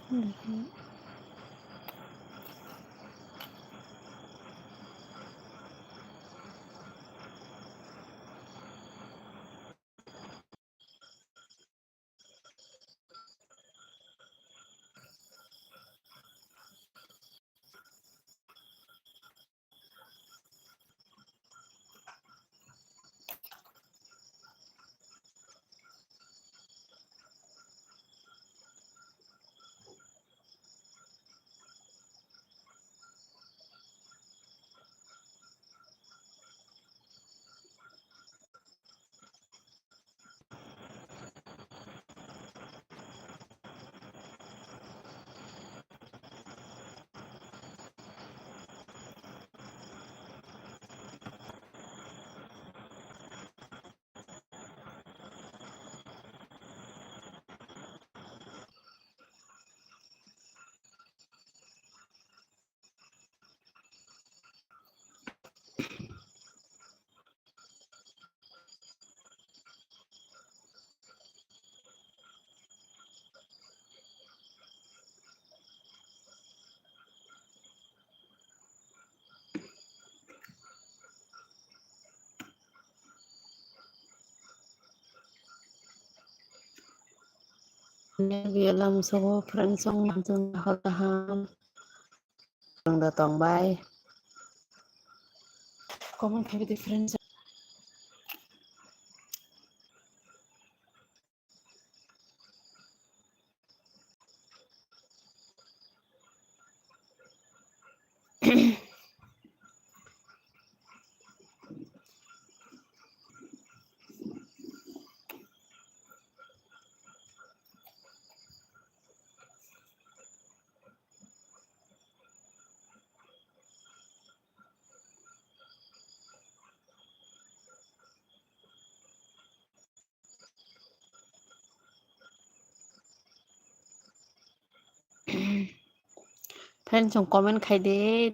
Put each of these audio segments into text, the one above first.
Vì làm sao friend xong làm từng học ham đừng đã toàn bài có một cái difference friend xong comment khai đi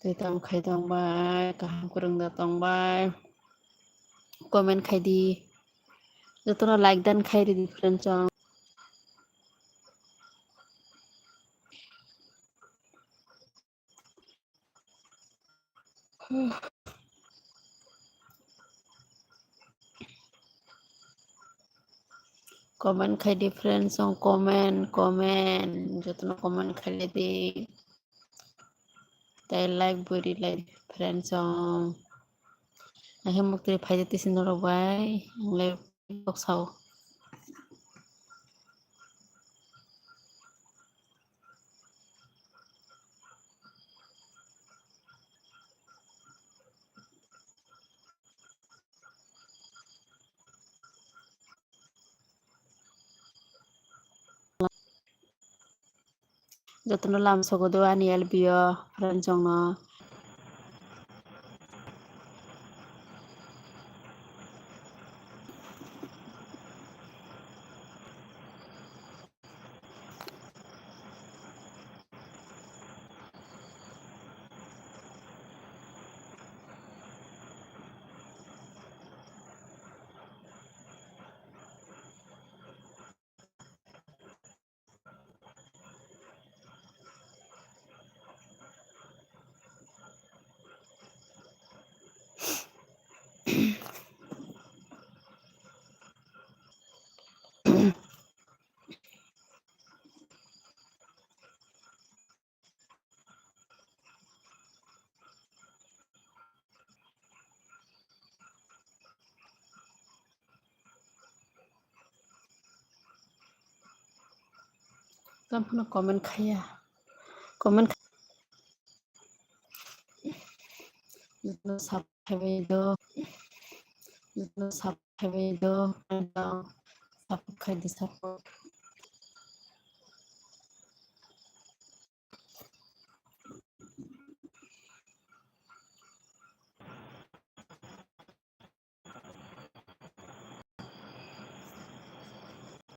thì tao khai toàn bài cả hàng kurang đã toàn bài comment khai đi rồi tao like dan khai đi friend xong comment khai đi friend xong comment rồi tao comment khai đi তাই like body like friend xong akhirnya mau trip aja di sini bay live talk sau যত্ন লাম সগো ani albio friend xong nó kamu komen kaya komen যত্ন সাপ খাবে দো যত্ন সাপ খাবে দো সাপ খাই দি সাপ